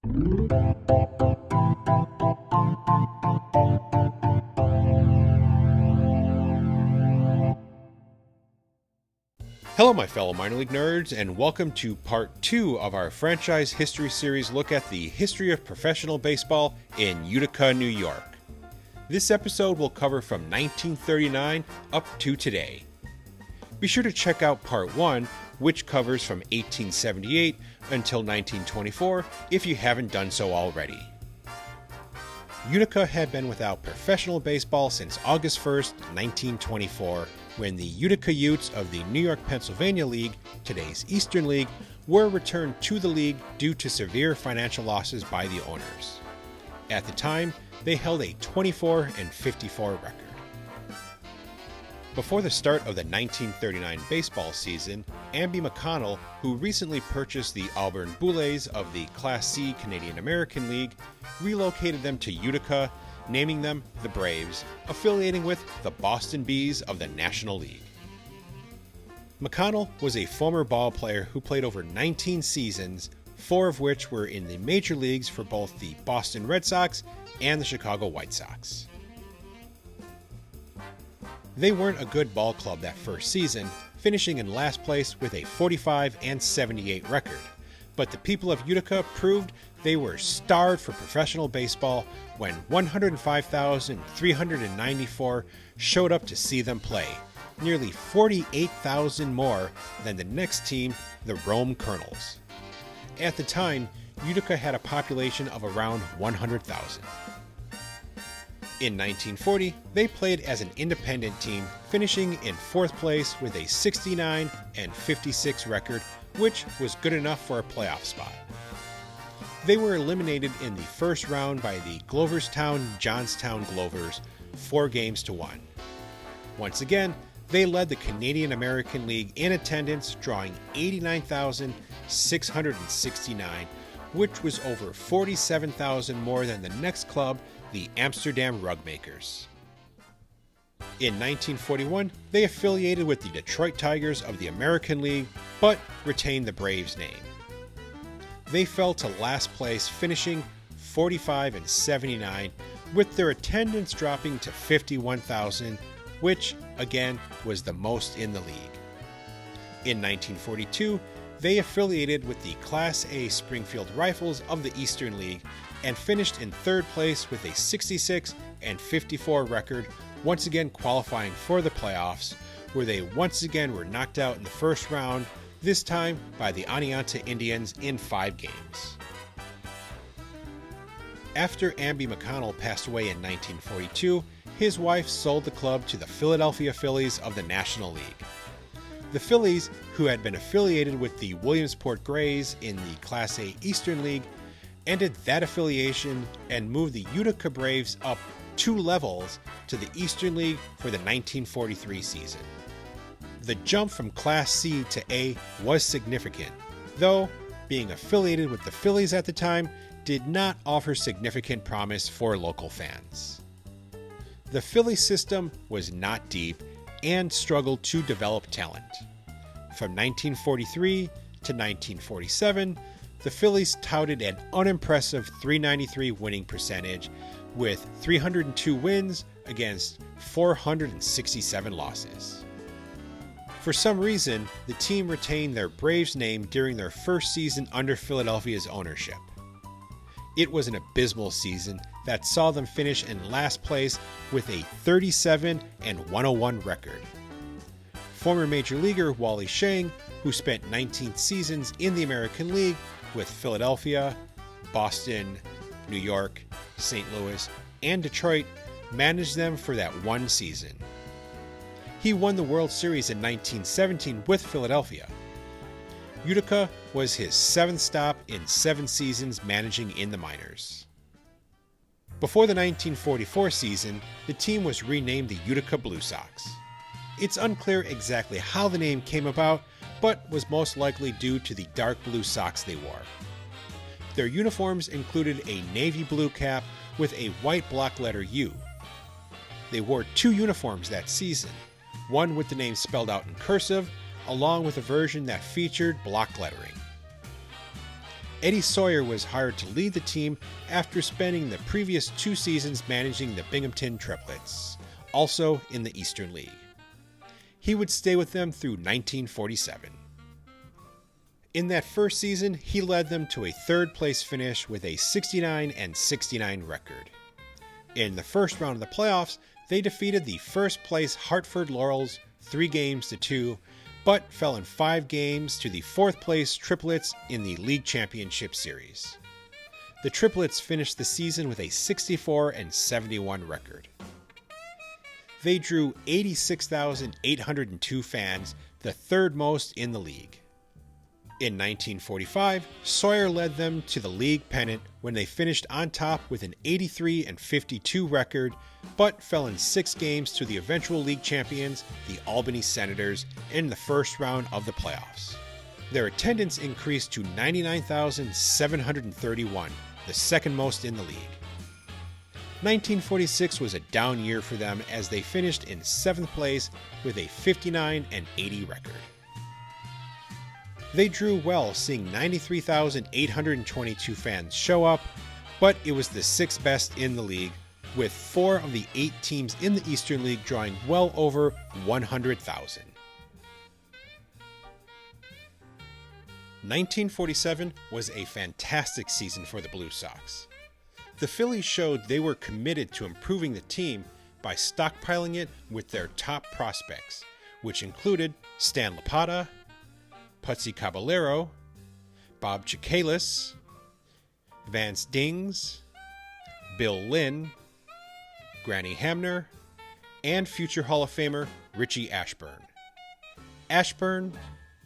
Hello, my fellow minor league nerds, and welcome to part 2 of our franchise history series look at the history of professional baseball in Utica, New York. This episode will cover from 1939 up to today. Be sure to check out part 1, which covers from 1878 until 1924 if you haven't done so already. Utica had been without professional baseball since August 1st, 1924, when the Utica Utes of the New York-Pennsylvania League, today's Eastern League, were returned to the league due to severe financial losses by the owners. At the time, they held a 24-54 record. Before the start of the 1939 baseball season, Amby McConnell, who recently purchased the Auburn Boulets of the Class C Canadian American League, relocated them to Utica, naming them the Braves, affiliating with the Boston Bees of the National League. McConnell was a former ball player who played over 19 seasons, 4 of which were in the major leagues for both the Boston Red Sox and the Chicago White Sox. They weren't a good ball club that first season, finishing in last place with a 45-78 record, but the people of Utica proved they were starved for professional baseball when 105,394 showed up to see them play, nearly 48,000 more than the next team, the Rome Colonels. At the time, Utica had a population of around 100,000. In 1940, they played as an independent team, finishing in 4th place with a 69-56 record, which was good enough for a playoff spot. They were eliminated in the first round by the Gloverstown-Johnstown Glovers, 4-1. Once again, they led the Canadian American League in attendance, drawing 89,669, which was over 47,000 more than the next club, the Amsterdam Rugmakers. In 1941, they affiliated with the Detroit Tigers of the American League, but retained the Braves name. They fell to last place, finishing 45-79, with their attendance dropping to 51,000, which, again, was the most in the league. In 1942, they affiliated with the Class A Springfield Rifles of the Eastern League and finished in 3rd place with a 66-54 record, once again qualifying for the playoffs, where they once again were knocked out in the first round, this time by the Oneonta Indians in 5 games. After Amby McConnell passed away in 1942, his wife sold the club to the Philadelphia Phillies of the National League. The Phillies, who had been affiliated with the Williamsport Grays in the Class A Eastern League, ended that affiliation and moved the Utica Braves up 2 levels to the Eastern League for the 1943 season. The jump from Class C to A was significant, though being affiliated with the Phillies at the time did not offer significant promise for local fans. The Philly system was not deep and struggled to develop talent. From 1943 to 1947, the Phillies touted an unimpressive .393 winning percentage with 302 wins against 467 losses. For some reason, the team retained their Braves name during their first season under Philadelphia's ownership. It was an abysmal season that saw them finish in last place with a 37-101 record. Former Major Leaguer Wally Schang, who spent 19 seasons in the American League with Philadelphia, Boston, New York, St. Louis, and Detroit, managed them for that one season. He won the World Series in 1917 with Philadelphia. Utica was his 7th stop in 7 seasons managing in the minors. Before the 1944 season, the team was renamed the Utica Blue Sox. It's unclear exactly how the name came about, but was most likely due to the dark blue socks they wore. Their uniforms included a navy blue cap with a white block letter U. They wore 2 uniforms that season, one with the name spelled out in cursive, along with a version that featured block lettering. Eddie Sawyer was hired to lead the team after spending the previous 2 seasons managing the Binghamton Triplets, also in the Eastern League. He would stay with them through 1947. In that first season, he led them to a 3rd place finish with a 69-69 record. In the first round of the playoffs, they defeated the first place Hartford Laurels 3-2, but fell in 5 games to the 4th place Triplets in the League Championship Series. The Triplets finished the season with a 64-71 record. They drew 86,802 fans, the 3rd most in the league. In 1945, Sawyer led them to the league pennant when they finished on top with an 83-52 record, but fell in 6 games to the eventual league champions, the Albany Senators, in the first round of the playoffs. Their attendance increased to 99,731, the 2nd most in the league. 1946 was a down year for them as they finished in 7th place with a 59-80 record. They drew well, seeing 93,822 fans show up, but it was the 6th best in the league, with 4 of the 8 teams in the Eastern League drawing well over 100,000. 1947 was a fantastic season for the Blue Sox. The Phillies showed they were committed to improving the team by stockpiling it with their top prospects, which included Stan Lapata, Putsy Caballero, Bob Chicalis, Vance Dings, Bill Lynn, Granny Hamner, and future Hall of Famer Richie Ashburn. Ashburn,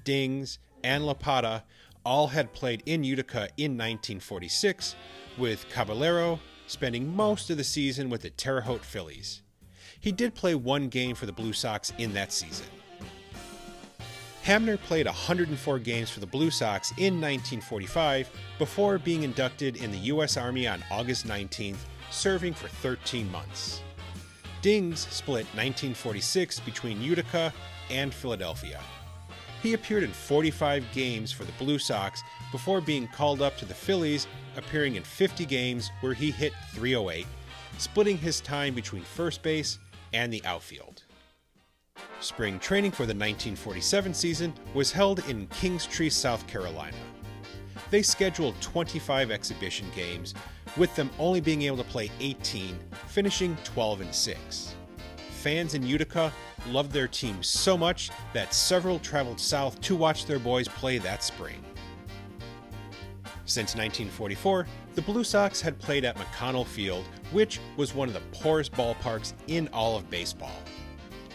Dings, and Lapata all had played in Utica in 1946, with Caballero spending most of the season with the Terre Haute Phillies. He did play 1 game for the Blue Sox in that season. Hamner played 104 games for the Blue Sox in 1945 before being inducted in the U.S. Army on August 19th, serving for 13 months. Dings split 1946 between Utica and Philadelphia. He appeared in 45 games for the Blue Sox before being called up to the Phillies, appearing in 50 games where he hit .308, splitting his time between first base and the outfield. Spring training for the 1947 season was held in Kingstree, South Carolina. They scheduled 25 exhibition games, with them only being able to play 18, finishing 12-6. Fans in Utica loved their team so much that several traveled south to watch their boys play that spring. Since 1944, the Blue Sox had played at McConnell Field, which was one of the poorest ballparks in all of baseball.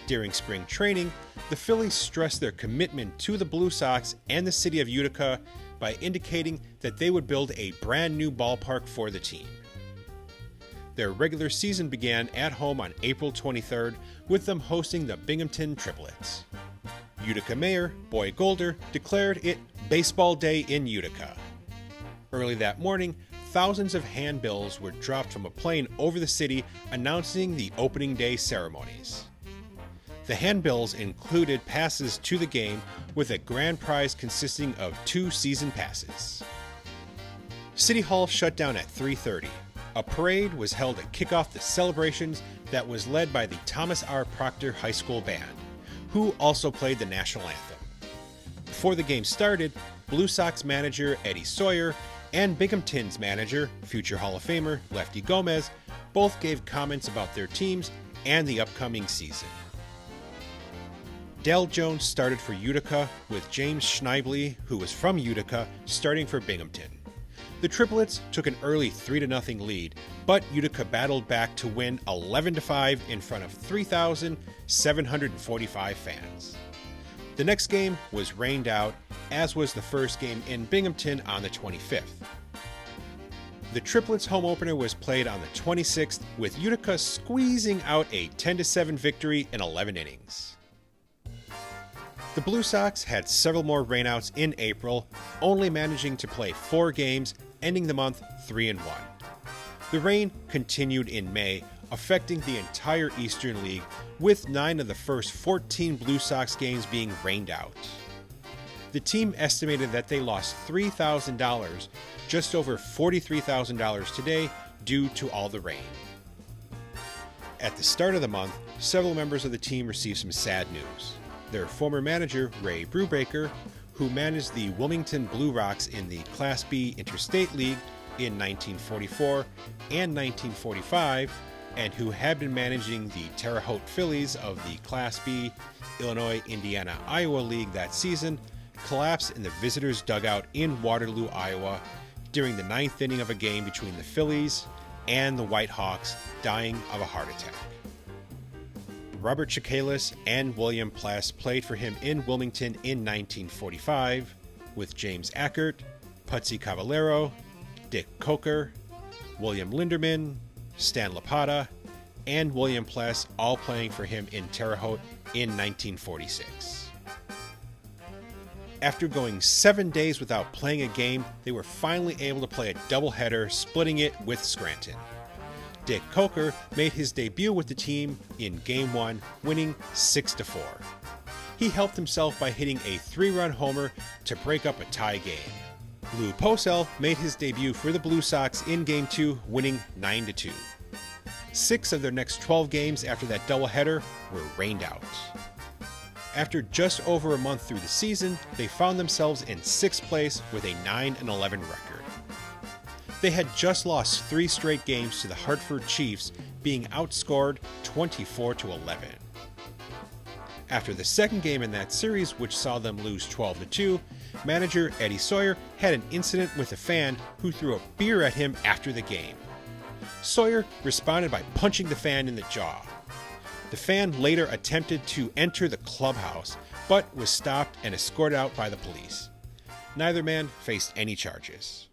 During spring training, the Phillies stressed their commitment to the Blue Sox and the city of Utica by indicating that they would build a brand new ballpark for the team. Their regular season began at home on April 23rd, with them hosting the Binghamton Triplets. Utica Mayor Boy Golder declared it Baseball Day in Utica. Early that morning, thousands of handbills were dropped from a plane over the city announcing the opening day ceremonies. The handbills included passes to the game, with a grand prize consisting of 2 season passes. City Hall shut down at 3:30. A parade was held to kick off the celebrations that was led by the Thomas R. Proctor High School Band, who also played the national anthem. Before the game started, Blue Sox manager Eddie Sawyer and Binghamton's manager, future Hall of Famer Lefty Gomez, both gave comments about their teams and the upcoming season. Dale Jones started for Utica, with James Schneibly, who was from Utica, starting for Binghamton. The Triplets took an early 3-0 lead, but Utica battled back to win 11-5 in front of 3,745 fans. The next game was rained out, as was the first game in Binghamton on the 25th. The Triplets' home opener was played on the 26th, with Utica squeezing out a 10-7 victory in 11 innings. The Blue Sox had several more rainouts in April, only managing to play 4 games, ending the month 3-1. The rain continued in May, affecting the entire Eastern League, with 9 of the first 14 Blue Sox games being rained out. The team estimated that they lost $3,000 just over $43,000 today due to all the rain. At the start of the month, several members of the team received some sad news. Their former manager, Ray Brubaker, who managed the Wilmington Blue Rocks in the Class B Interstate League in 1944 and 1945, and who had been managing the Terre Haute Phillies of the Class B Illinois, Indiana, Iowa League that season, collapsed in the visitors' dugout in Waterloo, Iowa, during the ninth inning of a game between the Phillies and the White Hawks, dying of a heart attack. Robert Chikalis and William Pless played for him in Wilmington in 1945, with James Ackert, Putsy Cavallero, Dick Coker, William Linderman, Stan Lapata, and William Pless all playing for him in Terre Haute in 1946. After going 7 days without playing a game, they were finally able to play a doubleheader, splitting it with Scranton. Dick Coker made his debut with the team in Game 1, winning 6-4. He helped himself by hitting a 3-run homer to break up a tie game. Lou Posel made his debut for the Blue Sox in Game 2, winning 9-2. 6 of their next 12 games after that doubleheader were rained out. After just over a month through the season, they found themselves in 6th place with a 9-11 record. They had just lost 3 straight games to the Hartford Chiefs, being outscored 24-11. After the second game in that series, which saw them lose 12-2, manager Eddie Sawyer had an incident with a fan who threw a beer at him after the game. Sawyer responded by punching the fan in the jaw. The fan later attempted to enter the clubhouse, but was stopped and escorted out by the police. Neither man faced any charges.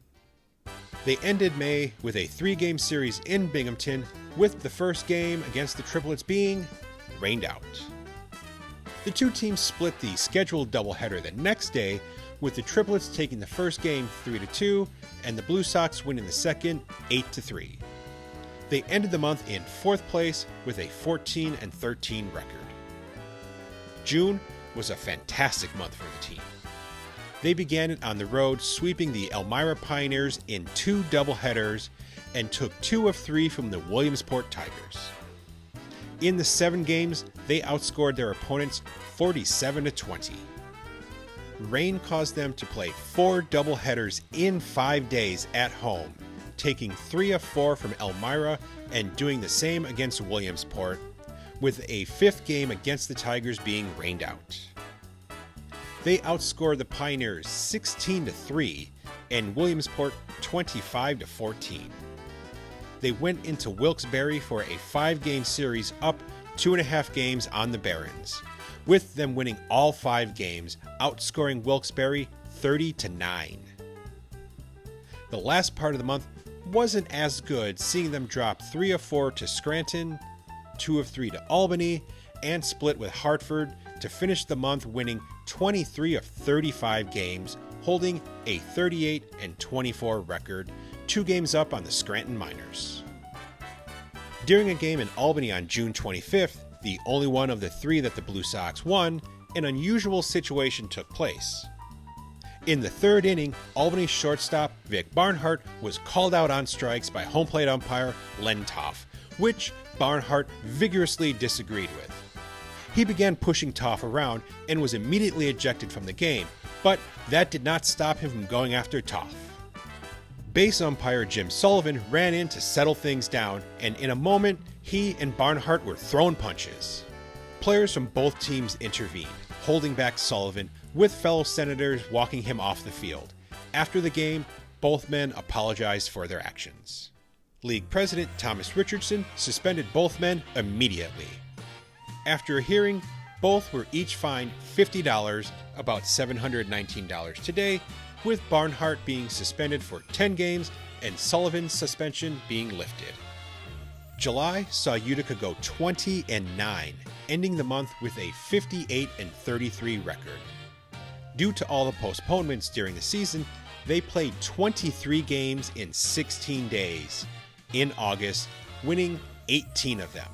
They ended May with a 3-game series in Binghamton, with the first game against the Triplets being rained out. The two teams split the scheduled doubleheader the next day, with the Triplets taking the first game 3-2 and the Blue Sox winning the second 8-3. They ended the month in 4th place with a 14-13 record. June was a fantastic month for the team. They began it on the road, sweeping the Elmira Pioneers in 2 doubleheaders and took 2 of 3 from the Williamsport Tigers. In the 7 games, they outscored their opponents 47-20. Rain caused them to play 4 doubleheaders in 5 days at home, taking 3 of 4 from Elmira and doing the same against Williamsport, with a 5th game against the Tigers being rained out. They outscored the Pioneers 16-3 and Williamsport 25-14. They went into Wilkes-Barre for a 5-game series, up 2.5 games on the Barons, with them winning all 5 games, outscoring Wilkes-Barre 30-9. The last part of the month wasn't as good, seeing them drop 3 of 4 to Scranton, 2 of 3 to Albany, and split with Hartford to finish the month winning 23 of 35 games, holding a 38-24 record, 2 games up on the Scranton Miners. During a game in Albany on June 25th, the only one of the 3 that the Blue Sox won, an unusual situation took place. In the 3rd inning, Albany shortstop Vic Barnhart was called out on strikes by home plate umpire Len Toff, which Barnhart vigorously disagreed with. He began pushing Toff around and was immediately ejected from the game, but that did not stop him from going after Toff. Base umpire Jim Sullivan ran in to settle things down, and in a moment, he and Barnhart were throwing punches. Players from both teams intervened, holding back Sullivan, with fellow senators walking him off the field. After the game, both men apologized for their actions. League President Thomas Richardson suspended both men immediately. After a hearing, both were each fined $50, about $719 today, with Barnhart being suspended for 10 games and Sullivan's suspension being lifted. July saw Utica go 20-9, ending the month with a 58-33 record. Due to all the postponements during the season, they played 23 games in 16 days in August, winning 18 of them.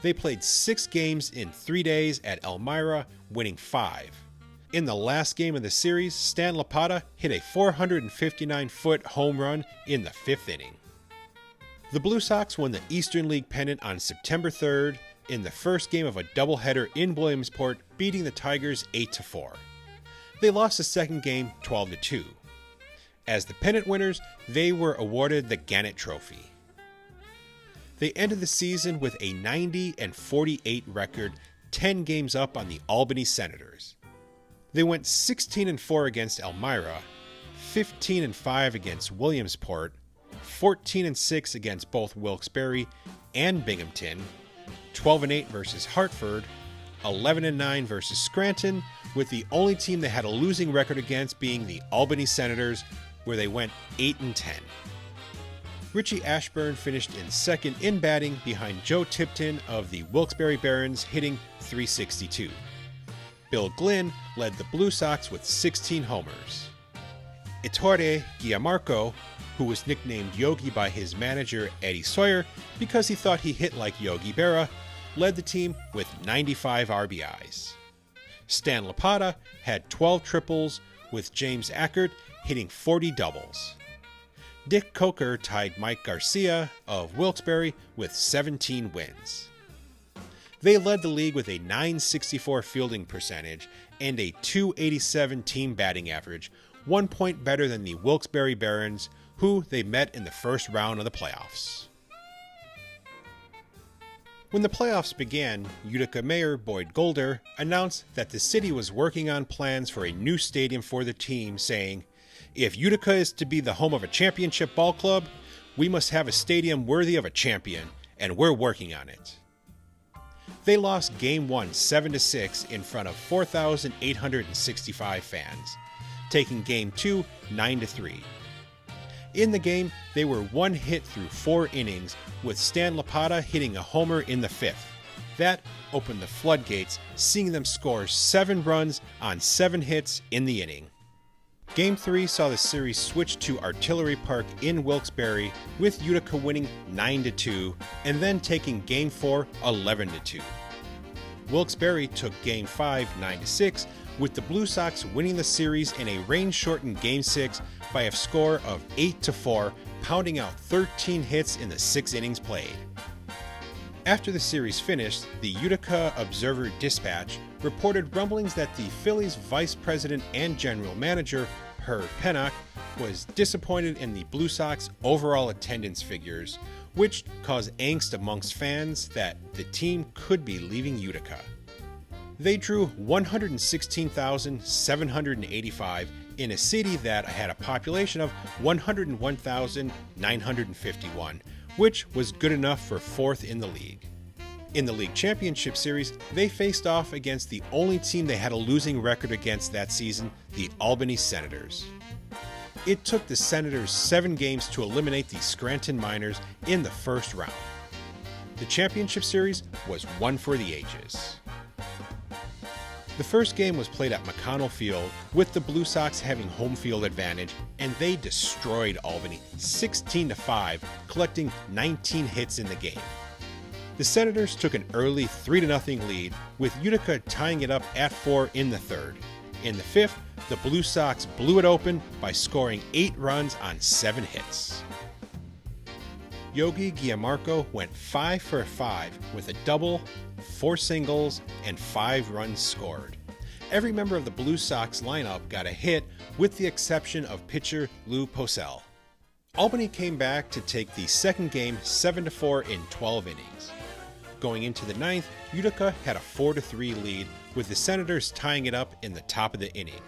They played 6 games in 3 days at Elmira, winning 5. In the last game of the series, Stan Lapata hit a 459-foot home run in the 5th inning. The Blue Sox won the Eastern League pennant on September 3rd in the first game of a doubleheader in Williamsport, beating the Tigers 8-4. They lost the second game 12-2. As the pennant winners, they were awarded the Gannett Trophy. They ended the season with a 90-48 record, 10 games up on the Albany Senators. They went 16-4 against Elmira, 15-5 against Williamsport, 14-6 against both Wilkes-Barre and Binghamton, 12-8 versus Hartford, 11-9 versus Scranton, with the only team they had a losing record against being the Albany Senators, where they went 8-10. Richie Ashburn finished in second in batting behind Joe Tipton of the Wilkes-Barre Barons, hitting .362. Bill Glynn led the Blue Sox with 16 homers. Ettore Gianmarco, who was nicknamed Yogi by his manager Eddie Sawyer because he thought he hit like Yogi Berra, led the team with 95 RBIs. Stan Lapata had 12 triples, with James Ackert hitting 40 doubles. Dick Coker tied Mike Garcia of Wilkes-Barre with 17 wins. They led the league with a .964 fielding percentage and a .287 team batting average, 1 point better than the Wilkes-Barre Barons, who they met in the first round of the playoffs. When the playoffs began, Utica Mayor Boyd Golder announced that the city was working on plans for a new stadium for the team, saying, "If Utica is to be the home of a championship ball club, we must have a stadium worthy of a champion, and we're working on it." They lost Game 1 7-6 in front of 4,865 fans, taking Game 2 9-3. In the game, they were one hit through 4 innings, with Stan Lapata hitting a homer in the 5th. That opened the floodgates, seeing them score 7 runs on 7 hits in the inning. Game 3 saw the series switch to Artillery Park in Wilkes-Barre, with Utica winning 9-2 and then taking Game 4 11-2. Wilkes-Barre took Game 5 9-6, with the Blue Sox winning the series in a rain-shortened Game 6 by a score of 8-4, pounding out 13 hits in the 6 innings played. After the series finished, the Utica Observer-Dispatch reported rumblings that the Phillies' vice president and general manager, Herb Pennock, was disappointed in the Blue Sox overall attendance figures, which caused angst amongst fans that the team could be leaving Utica. They drew 116,785 in a city that had a population of 101,951, which was good enough for 4th in the league. In the league championship series, they faced off against the only team they had a losing record against that season, the Albany Senators. It took the Senators 7 games to eliminate the Scranton Miners in the first round. The championship series was one for the ages. The first game was played at McConnell Field, with the Blue Sox having home field advantage, and they destroyed Albany 16-5, collecting 19 hits in the game. The Senators took an early 3-0 lead, with Utica tying it up at 4 in the 3rd. In the 5th, the Blue Sox blew it open by scoring 8 runs on 7 hits. Yogi Gianmarco went 5 for 5 with a double, 4 singles, and 5 runs scored. Every member of the Blue Sox lineup got a hit, with the exception of pitcher Lou Pocelle. Albany came back to take the second game 7-4 in 12 innings. Going into the 9th, Utica had a 4-3 lead, with the Senators tying it up in the top of the inning.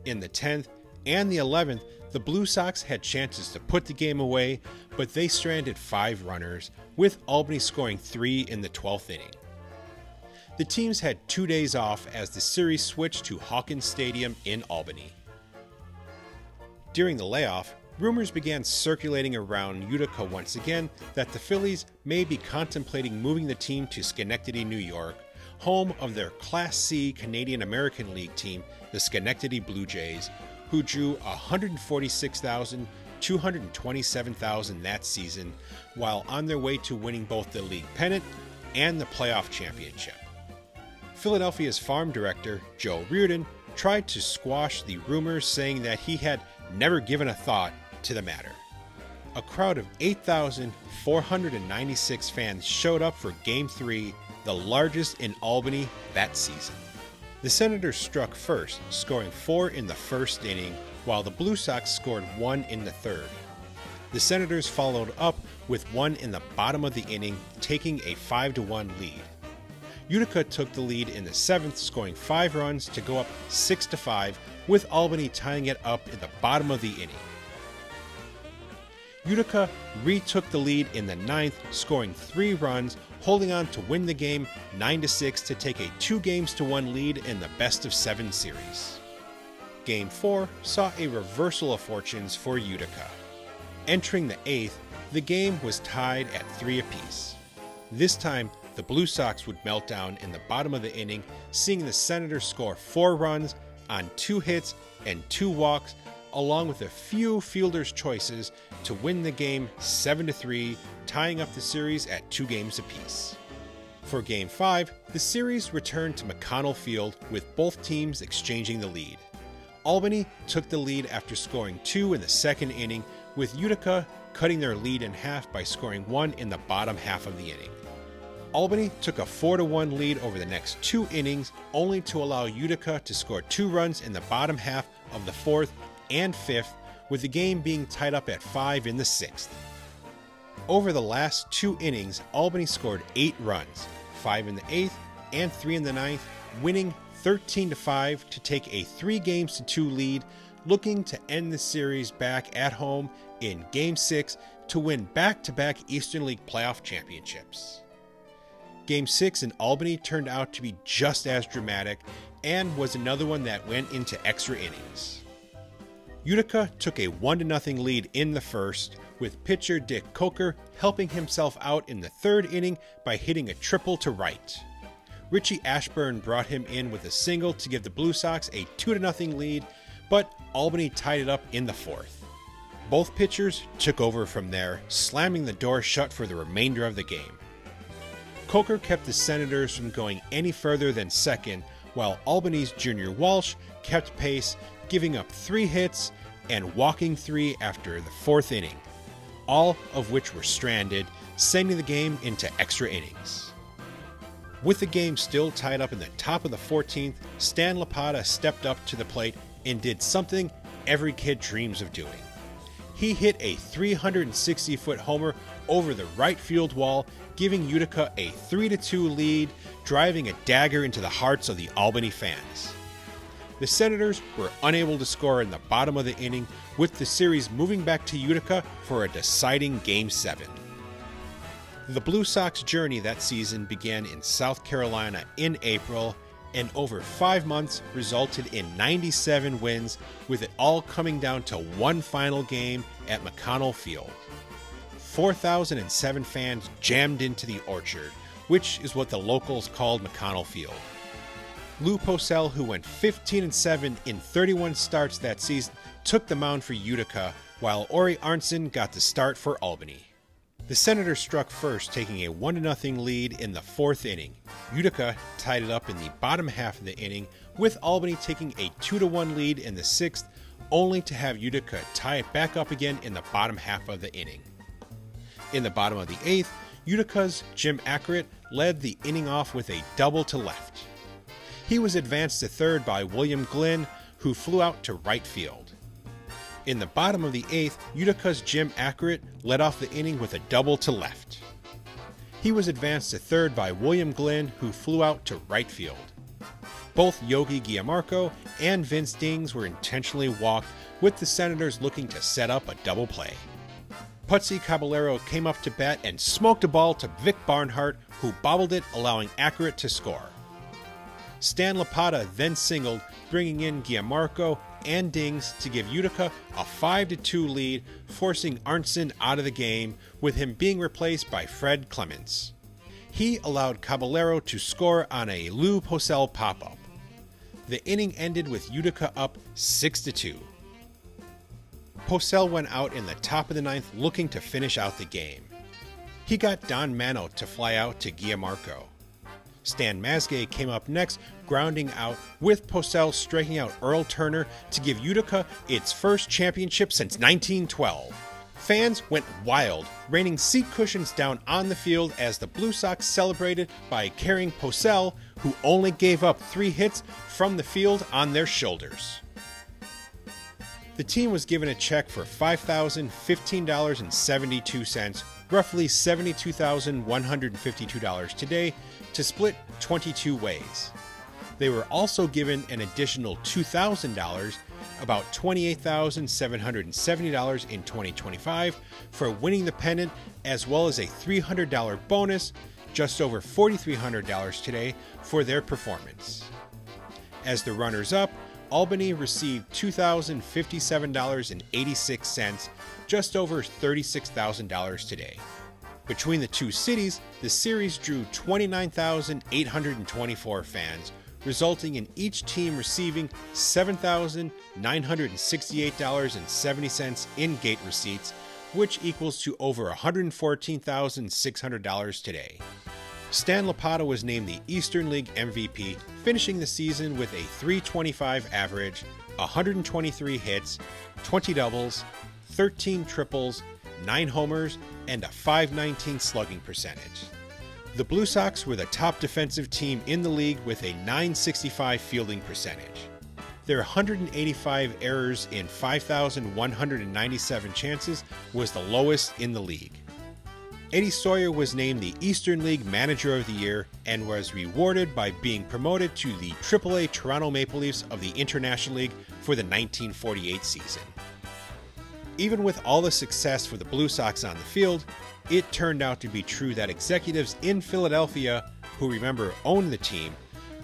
In the 10th and the 11th, the Blue Sox had chances to put the game away, but they stranded 5 runners, with Albany scoring 3 in the 12th inning. The teams had 2 days off as the series switched to Hawkins Stadium in Albany. During the layoff, rumors began circulating around Utica once again that the Phillies may be contemplating moving the team to Schenectady, New York, home of their Class C Canadian American League team, the Schenectady Blue Jays, who drew 146,227 that season, while on their way to winning both the league pennant and the playoff championship. Philadelphia's farm director, Joe Reardon, tried to squash the rumors, saying that he had never given a thought to the matter. A crowd of 8,496 fans showed up for Game 3, the largest in Albany that season. The Senators struck first, scoring 4 in the first inning, while the Blue Sox scored 1 in the third. The Senators followed up with 1 in the bottom of the inning, taking a 5-1 lead. Utica took the lead in the 7th, scoring 5 runs to go up 6-5, with Albany tying it up in the bottom of the inning. Utica retook the lead in the 9th, scoring 3 runs, holding on to win the game 9-6 to take a 2-1 lead in the best-of-7 series. Game 4 saw a reversal of fortunes for Utica. Entering the 8th, the game was tied at 3 apiece. This time, the Blue Sox would melt down in the bottom of the inning, seeing the Senators score 4 runs on 2 hits and 2 walks, along with a few fielders' choices to win the game 7-3, tying up the series at 2 games apiece. For Game 5, the series returned to McConnell Field, with both teams exchanging the lead. Albany took the lead after scoring 2 in the second inning, with Utica cutting their lead in half by scoring 1 in the bottom half of the inning. Albany took a 4-1 lead over the next 2 innings, only to allow Utica to score 2 runs in the bottom half of the 4th and 5th, with the game being tied up at 5 in the 6th. Over the last 2 innings, Albany scored 8 runs, 5 in the 8th and 3 in the 9th, winning 13-5 to take a 3-2 lead, looking to end the series back at home in Game 6 to win back-to-back Eastern League playoff championships. Game 6 in Albany turned out to be just as dramatic, and was another one that went into extra innings. Utica took a 1-0 lead in the first, with pitcher Dick Coker helping himself out in the 3rd inning by hitting a triple to right. Richie Ashburn brought him in with a single to give the Blue Sox a 2-0 lead, but Albany tied it up in the 4th. Both pitchers took over from there, slamming the door shut for the remainder of the game. Coker kept the Senators from going any further than second, while Albany's Junior Walsh kept pace, giving up 3 hits and walking 3 after the 4th inning, all of which were stranded, sending the game into extra innings. With the game still tied up in the top of the 14th, Stan Lapata stepped up to the plate and did something every kid dreams of doing. He hit a 360-foot homer over the right field wall, giving Utica a 3-2 lead, driving a dagger into the hearts of the Albany fans. The Senators were unable to score in the bottom of the inning, with the series moving back to Utica for a deciding Game 7. The Blue Sox journey that season began in South Carolina in April, and over 5 months resulted in 97 wins, with it all coming down to one final game at McConnell Field. 4,007 fans jammed into the Orchard, which is what the locals called McConnell Field. Lou Purcell, who went 15-7 in 31 starts that season, took the mound for Utica, while Ori Arnson got the start for Albany. The Senators struck first, taking a 1-0 lead in the 4th inning. Utica tied it up in the bottom half of the inning, with Albany taking a 2-1 lead in the 6th, only to have Utica tie it back up again in the bottom half of the inning. In the bottom of the 8th, Utica's Jim Ackeret led the inning off with a double to left. He was advanced to third by William Glynn, who flew out to right field. In the bottom of the 8th, Utica's Jim Ackeret led off the inning with a double to left. He was advanced to third by William Glynn, who flew out to right field. Both Yogi Giammarco and Vince Dings were intentionally walked, with the Senators looking to set up a double play. Putsy Caballero came up to bat and smoked a ball to Vic Barnhart, who bobbled it, allowing Ackeret to score. Stan Lapata then singled, bringing in Giammarco and Dings to give Utica a 5-2 lead, forcing Arnson out of the game, with him being replaced by Fred Clements. He allowed Caballero to score on a Lou Purcell pop-up. The inning ended with Utica up 6-2. Purcell went out in the top of the 9th looking to finish out the game. He got Don Mano to fly out to Giammarco. Stan Masgay came up next, grounding out, with Purcell striking out Earl Turner to give Utica its first championship since 1912. Fans went wild, raining seat cushions down on the field as the Blue Sox celebrated by carrying Purcell, who only gave up 3 hits, from the field on their shoulders. The team was given a check for $5,015.72, roughly $72,152 today, to split 22 ways. They were also given an additional $2,000, about $28,770 in 2025, for winning the pennant, as well as a $300 bonus, just over $4,300 today, for their performance. As the runners-up, Albany received $2,057.86, just over $36,000 today. Between the two cities, the series drew 29,824 fans, resulting in each team receiving $7,968.70 in gate receipts, which equals to over $114,600 today. Stan Lapata was named the Eastern League MVP, finishing the season with a .325 average, 123 hits, 20 doubles, 13 triples, 9 homers, and a .519 slugging percentage. The Blue Sox were the top defensive team in the league with a .965 fielding percentage. Their 185 errors in 5,197 chances was the lowest in the league. Eddie Sawyer was named the Eastern League Manager of the Year and was rewarded by being promoted to the AAA Toronto Maple Leafs of the International League for the 1948 season. Even with all the success for the Blue Sox on the field, it turned out to be true that executives in Philadelphia, who remember owned the team,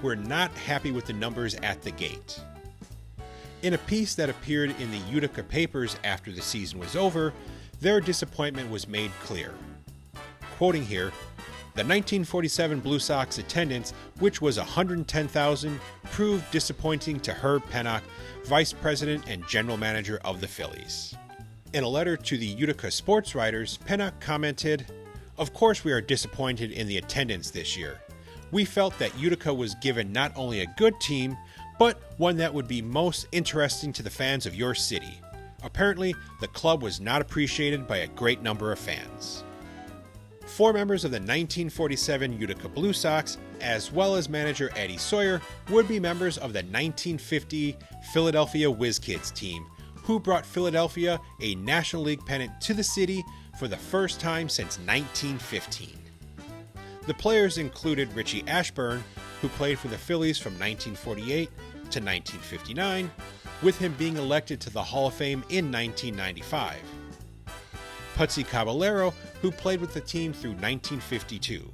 were not happy with the numbers at the gate. In a piece that appeared in the Utica papers after the season was over, their disappointment was made clear. Quoting here, "The 1947 Blue Sox attendance, which was 110,000, proved disappointing to Herb Pennock, Vice President and General Manager of the Phillies." In a letter to the Utica sports writers, Pennock commented, "Of course we are disappointed in the attendance this year. We felt that Utica was given not only a good team, but one that would be most interesting to the fans of your city. Apparently, the club was not appreciated by a great number of fans." 4 members of the 1947 Utica Blue Sox, as well as manager Eddie Sawyer, would be members of the 1950 Philadelphia Whiz Kids team, who brought Philadelphia a National League pennant to the city for the first time since 1915. The players included Richie Ashburn, who played for the Phillies from 1948 to 1959, with him being elected to the Hall of Fame in 1995. Putsy Caballero, who played with the team through 1952.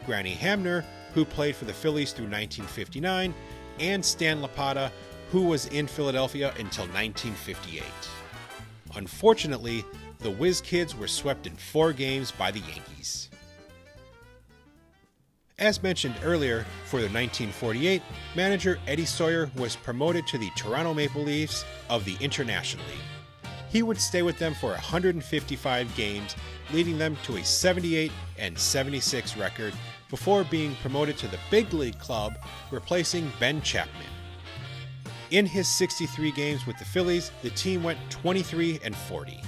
Granny Hamner, who played for the Phillies through 1959, and Stan Lapata, who was in Philadelphia until 1958. Unfortunately, the Whiz Kids were swept in 4 games by the Yankees. As mentioned earlier, for the 1948, manager Eddie Sawyer was promoted to the Toronto Maple Leafs of the International League. He would stay with them for 155 games, leading them to a 78-76 record before being promoted to the big league club, replacing Ben Chapman. In his 63 games with the Phillies, the team went 23-40.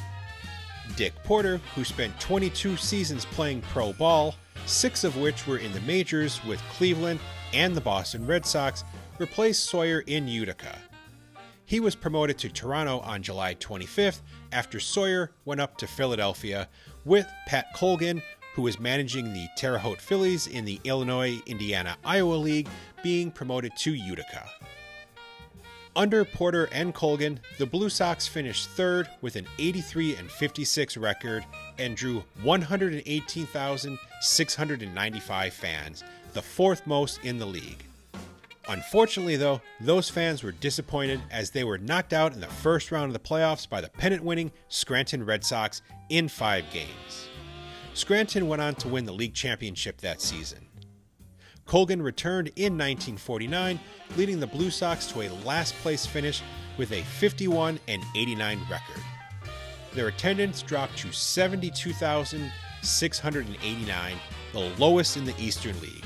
Dick Porter, who spent 22 seasons playing pro ball, 6 of which were in the majors with Cleveland and the Boston Red Sox, replaced Sawyer in Utica. He was promoted to Toronto on July 25th after Sawyer went up to Philadelphia, with Pat Colgan, who was managing the Terre Haute Phillies in the Illinois, Indiana, Iowa League, being promoted to Utica. Under Porter and Colgan, the Blue Sox finished 3rd with an 83-56 record and drew 118,695 fans, the 4th most in the league. Unfortunately, though, those fans were disappointed as they were knocked out in the first round of the playoffs by the pennant-winning Scranton Red Sox in 5 games. Scranton went on to win the league championship that season. Colgan returned in 1949, leading the Blue Sox to a last-place finish with a 51-89 record. Their attendance dropped to 72,689, the lowest in the Eastern League.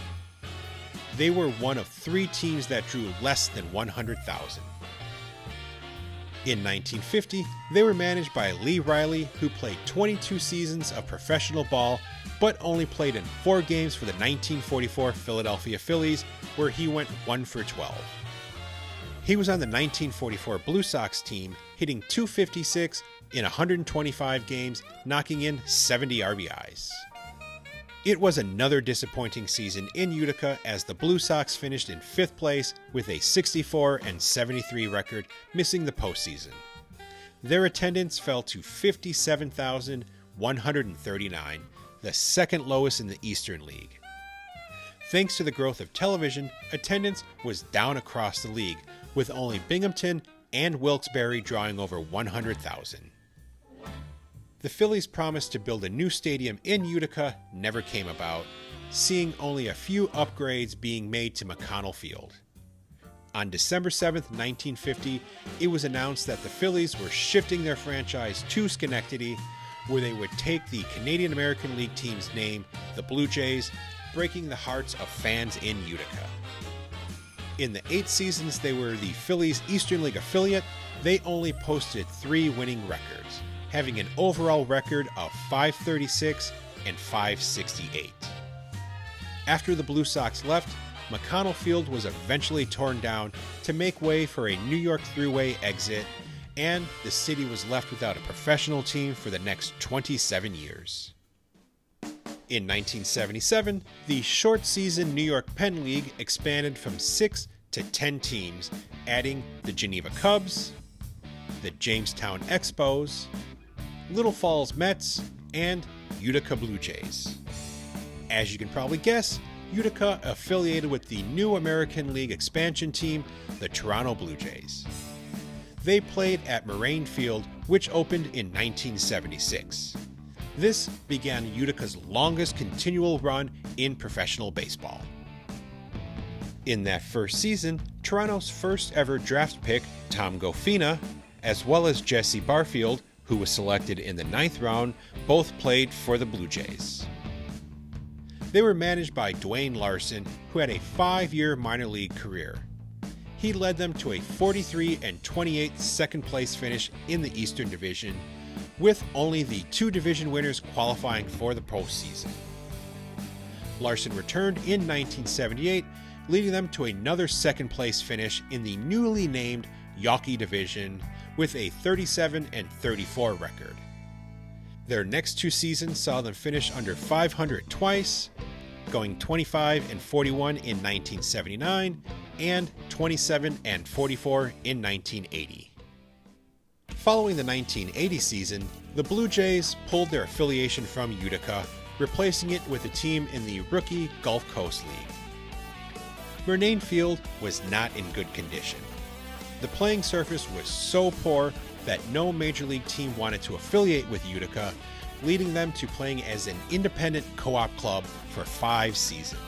they were one of 3 teams that drew less than 100,000. In 1950, they were managed by Lee Riley, who played 22 seasons of professional ball, but only played in 4 games for the 1944 Philadelphia Phillies, where he went 1 for 12. He was on the 1944 Blue Sox team, hitting .256 in 125 games, knocking in 70 RBIs. It was another disappointing season in Utica as the Blue Sox finished in 5th place with a 64-73 record, missing the postseason. Their attendance fell to 57,139, the second lowest in the Eastern League. Thanks to the growth of television, attendance was down across the league, with only Binghamton and Wilkes-Barre drawing over 100,000. The Phillies' promise to build a new stadium in Utica never came about, seeing only a few upgrades being made to McConnell Field. On December 7, 1950, it was announced that the Phillies were shifting their franchise to Schenectady, where they would take the Canadian American League team's name, the Blue Jays, breaking the hearts of fans in Utica. In the 8 seasons they were the Phillies' Eastern League affiliate, they only posted 3 winning records, having an overall record of .536 and .568. After the Blue Sox left, McConnell Field was eventually torn down to make way for a New York Thruway exit, and the city was left without a professional team for the next 27 years. In 1977, the short-season New York Penn League expanded from 6 to 10 teams, adding the Geneva Cubs, the Jamestown Expos, Little Falls Mets, and Utica Blue Jays. As you can probably guess, Utica affiliated with the new American League expansion team, the Toronto Blue Jays. They played at Moraine Field, which opened in 1976. This began Utica's longest continual run in professional baseball. In that first season, Toronto's first ever draft pick, Tom Gofina, as well as Jesse Barfield, who was selected in the 9th round, both played for the Blue Jays. They were managed by Dwayne Larson, who had a 5-year minor league career. He led them to a 43-28 second place finish in the Eastern Division, with only the 2 division winners qualifying for the postseason. Larson returned in 1978, leading them to another second place finish in the newly named Yawkey Division, with a 37-34 record. Their next 2 seasons saw them finish under 500 twice, going 25-41 in 1979 and 27-44 in 1980. Following the 1980 season, the Blue Jays pulled their affiliation from Utica, replacing it with a team in the rookie Gulf Coast League. Moraine Field was not in good condition. The playing surface was so poor that no major league team wanted to affiliate with Utica, leading them to playing as an independent co-op club for 5 seasons.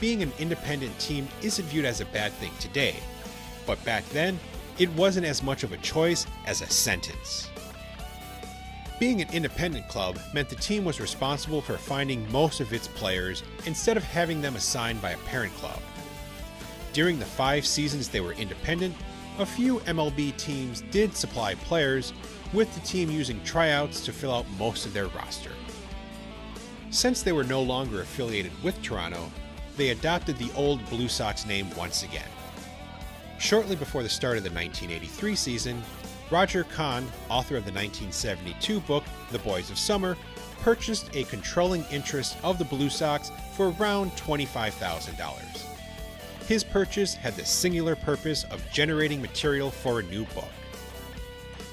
Being an independent team isn't viewed as a bad thing today, but back then, it wasn't as much of a choice as a sentence. Being an independent club meant the team was responsible for finding most of its players instead of having them assigned by a parent club. During the 5 seasons they were independent, a few MLB teams did supply players, with the team using tryouts to fill out most of their roster. Since they were no longer affiliated with Toronto, they adopted the old Blue Sox name once again. Shortly before the start of the 1983 season, Roger Kahn, author of the 1972 book The Boys of Summer, purchased a controlling interest of the Blue Sox for around $25,000. His purchase had the singular purpose of generating material for a new book.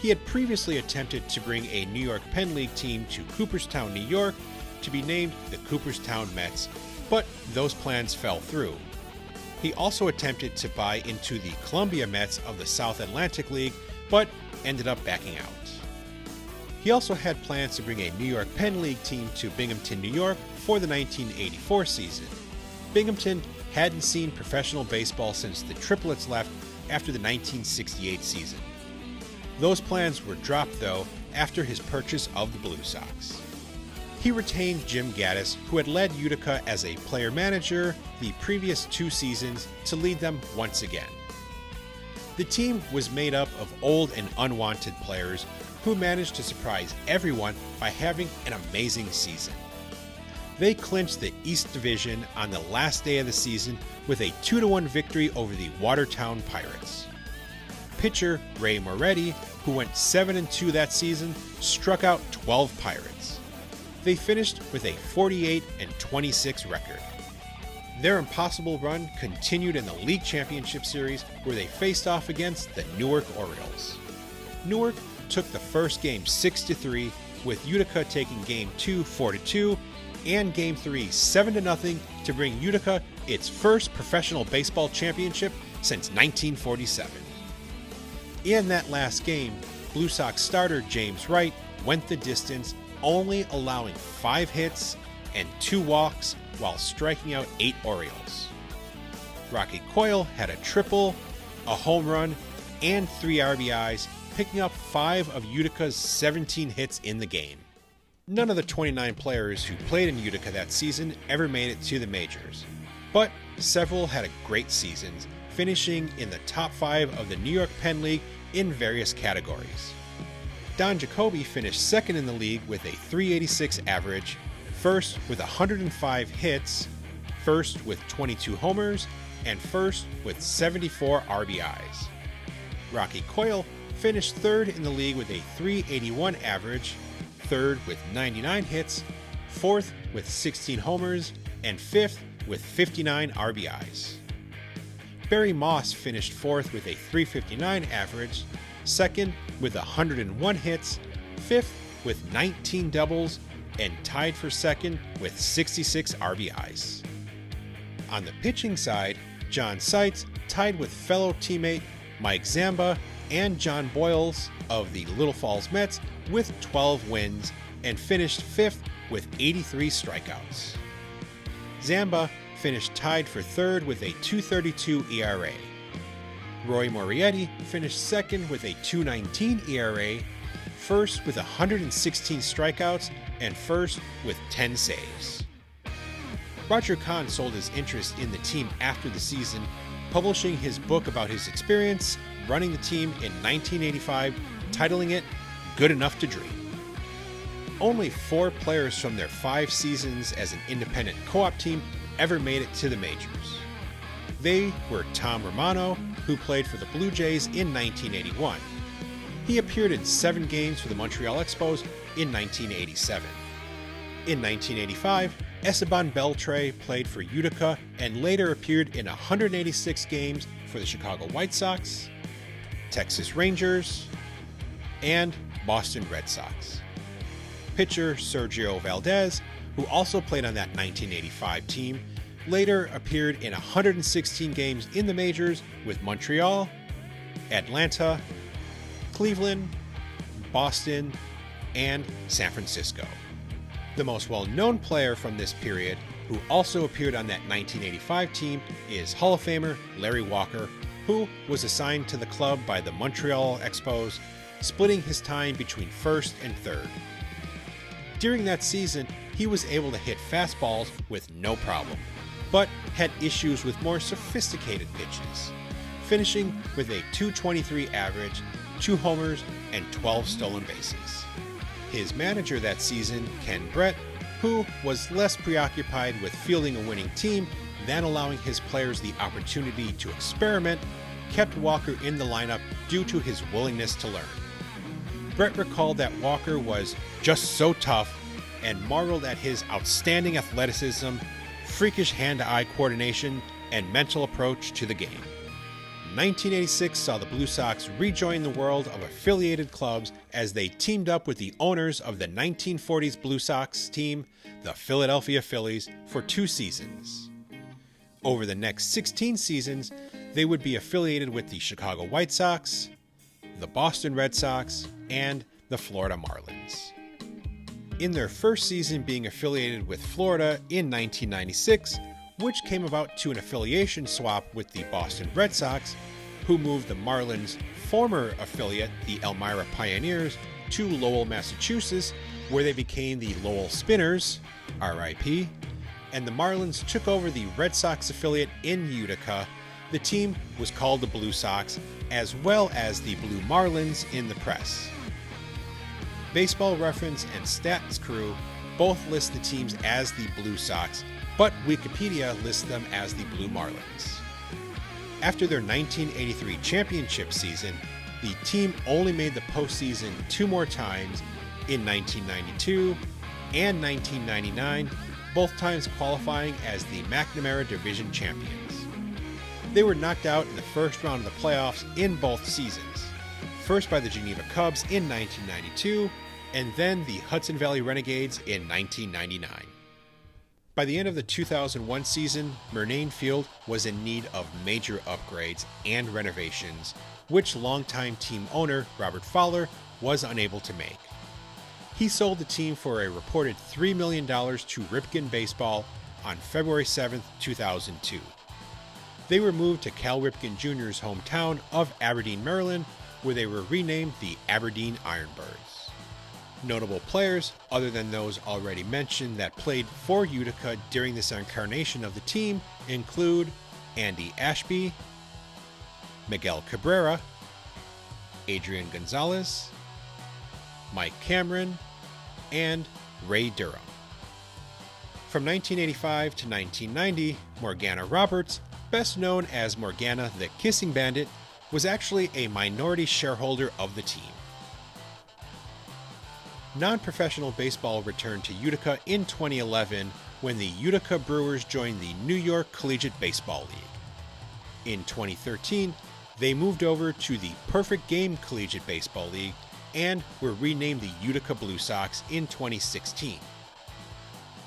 He had previously attempted to bring a New York Penn League team to Cooperstown, New York, to be named the Cooperstown Mets, but those plans fell through. He also attempted to buy into the Columbia Mets of the South Atlantic League, but ended up backing out. He also had plans to bring a New York Penn League team to Binghamton, New York for the 1984 season. Binghamton hadn't seen professional baseball since the Triplets left after the 1968 season. Those plans were dropped, though, after his purchase of the Blue Sox. He retained Jim Gaddis, who had led Utica as a player-manager the previous 2 seasons, to lead them once again. The team was made up of old and unwanted players who managed to surprise everyone by having an amazing season. They clinched the East Division on the last day of the season with a 2-1 victory over the Watertown Pirates. Pitcher Ray Moretti, who went 7-2 that season, struck out 12 Pirates. They finished with a 48-26 record. Their impossible run continued in the League Championship Series, where they faced off against the Newark Orioles. Newark took the first game 6-3, with Utica taking Game 2 4-2, and Game 3 7-0 to bring Utica its first professional baseball championship since 1947. In that last game, Blue Sox starter James Wright went the distance, only allowing 5 hits and 2 walks while striking out 8 Orioles. Rocky Coyle had a triple, a home run, and 3 RBIs, picking up 5 of Utica's 17 hits in the game. None of the 29 players who played in Utica that season ever made it to the majors, but several had great seasons, finishing in the top 5 of the New York Penn League in various categories. Don Jacoby finished second in the league with a .386 average, first with 105 hits, first with 22 homers, and first with 74 RBIs. Rocky Coyle finished third in the league with a .381 average, third with 99 hits, fourth with 16 homers, and fifth with 59 RBIs. Barry Moss finished fourth with a .359 average, second with 101 hits, fifth with 19 doubles, and tied for second with 66 RBIs. On the pitching side, John Seitz tied with fellow teammate Mike Zamba and John Boyles of the Little Falls Mets with 12 wins and finished fifth with 83 strikeouts. Zamba finished tied for third with a .232 ERA. Roy Moriarty finished second with a .219 ERA, first with 116 strikeouts, and first with 10 saves. Roger Kahn sold his interest in the team after the season, publishing his book about his experience running the team in 1985, titling it Good Enough to Dream. Only 4 players from their 5 seasons as an independent co-op team ever made it to the majors. They were Tom Romano, who played for the Blue Jays in 1981. He appeared in 7 games for the Montreal Expos in 1987. In 1985, Esteban Beltre played for Utica and later appeared in 186 games for the Chicago White Sox, Texas Rangers, and Boston Red Sox. Pitcher Sergio Valdez, who also played on that 1985 team, later appeared in 116 games in the majors with Montreal, Atlanta, Cleveland, Boston, and San Francisco. The most well-known player from this period, who also appeared on that 1985 team, is Hall of Famer Larry Walker, who was assigned to the club by the Montreal Expos, splitting his time between first and third. During that season, he was able to hit fastballs with no problem, but had issues with more sophisticated pitches, finishing with a .223 average, 2 homers, and 12 stolen bases. His manager that season, Ken Brett, who was less preoccupied with fielding a winning team than allowing his players the opportunity to experiment, kept Walker in the lineup due to his willingness to learn. Brett recalled that Walker was just so tough and marveled at his outstanding athleticism, freakish hand-to-eye coordination, and mental approach to the game. 1986 saw the Blue Sox rejoin the world of affiliated clubs as they teamed up with the owners of the 1940s Blue Sox team, the Philadelphia Phillies, for 2 seasons. Over the next 16 seasons, they would be affiliated with the Chicago White Sox, the Boston Red Sox, and the Florida Marlins. In their first season being affiliated with Florida in 1996, which came about to an affiliation swap with the Boston Red Sox, who moved the Marlins' former affiliate, the Elmira Pioneers, to Lowell, Massachusetts, where they became the Lowell Spinners, RIP, and the Marlins took over the Red Sox affiliate in Utica. The team was called the Blue Sox, as well as the Blue Marlins in the press. Baseball Reference and Stats Crew both list the teams as the Blue Sox, but Wikipedia lists them as the Blue Marlins. After their 1983 championship season, the team only made the postseason 2 more times, in 1992 and 1999, both times qualifying as the McNamara Division champions. They were knocked out in the first round of the playoffs in both seasons, first by the Geneva Cubs in 1992, and then the Hudson Valley Renegades in 1999. By the end of the 2001 season, Murnane Field was in need of major upgrades and renovations, which longtime team owner Robert Fowler was unable to make. He sold the team for a reported $3 million to Ripken Baseball on February 7, 2002. They were moved to Cal Ripken Jr.'s hometown of Aberdeen, Maryland, where they were renamed the Aberdeen Ironbirds. Notable players, other than those already mentioned that played for Utica during this incarnation of the team, include Andy Ashby, Miguel Cabrera, Adrian Gonzalez, Mike Cameron, and Ray Durham. From 1985 to 1990, Morgana Roberts, best known as Morgana the Kissing Bandit, was actually a minority shareholder of the team. Non-professional baseball returned to Utica in 2011 when the Utica Brewers joined the New York Collegiate Baseball League. In 2013, they moved over to the Perfect Game Collegiate Baseball League and were renamed the Utica Blue Sox in 2016.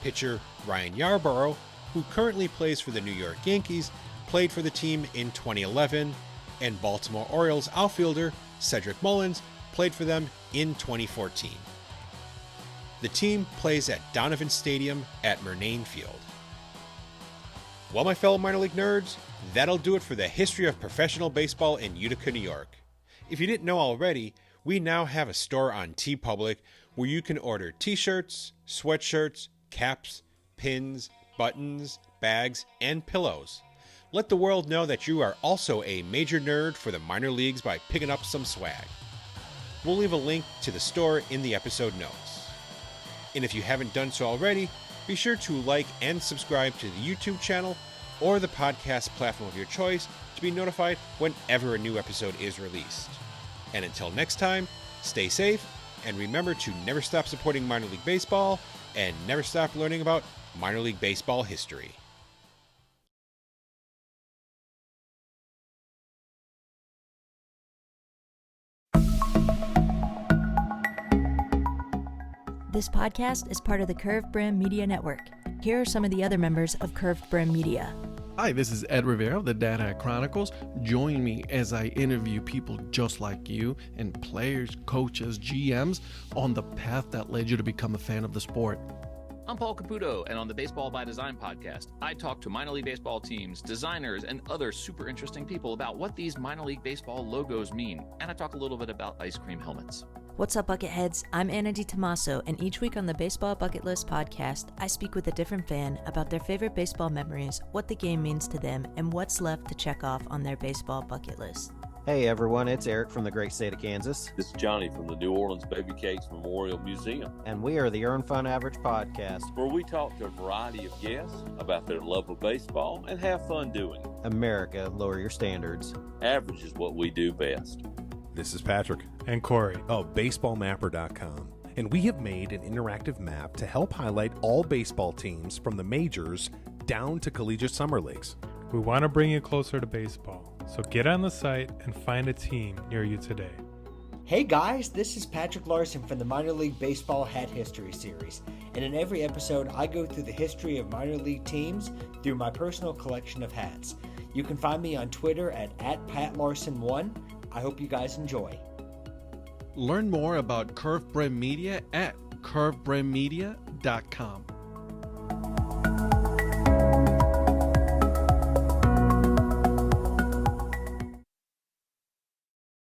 Pitcher Ryan Yarborough, who currently plays for the New York Yankees, played for the team in 2011, and Baltimore Orioles outfielder Cedric Mullins played for them in 2014. The team plays at Donovan Stadium at Murnane Field. Well, my fellow minor league nerds, that'll do it for the history of professional baseball in Utica, New York. If you didn't know already, we now have a store on TeePublic where you can order t-shirts, sweatshirts, caps, pins, buttons, bags, and pillows. Let the world know that you are also a major nerd for the minor leagues by picking up some swag. We'll leave a link to the store in the episode notes. And if you haven't done so already, be sure to like and subscribe to the YouTube channel or the podcast platform of your choice to be notified whenever a new episode is released. And until next time, stay safe and remember to never stop supporting minor league baseball and never stop learning about minor league baseball history. This podcast is part of the Curved Brim Media Network. Here are some of the other members of Curved Brim Media. Hi, this is Ed Rivera of the Dad Hat Chronicles. Join me as I interview people just like you and players, coaches, GMs on the path that led you to become a fan of the sport. I'm Paul Caputo, and on the Baseball by Design podcast, I talk to minor league baseball teams, designers, and other super interesting people about what these minor league baseball logos mean, and I talk a little bit about ice cream helmets. What's up, Bucketheads? I'm Anna DiTomaso, and each week on the Baseball Bucket List podcast, I speak with a different fan about their favorite baseball memories, what the game means to them, and what's left to check off on their baseball bucket list. Hey everyone, it's Eric from the great state of Kansas. This is Johnny from the New Orleans Baby Cakes Memorial Museum. And we are the Earn Fun Average podcast, where we talk to a variety of guests about their love of baseball and have fun doing it. America, lower your standards. Average is what we do best. This is Patrick and Corey of BaseballMapper.com, and we have made an interactive map to help highlight all baseball teams from the majors down to collegiate summer leagues. We want to bring you closer to baseball, so get on the site and find a team near you today. Hey guys, this is Patrick Larson from the Minor League Baseball Hat History Series, and in every episode I go through the history of minor league teams through my personal collection of hats. You can find me on Twitter at PatLarson1. I hope you guys enjoy. Learn more about Curved Brim Media at curvedbrimmedia.com.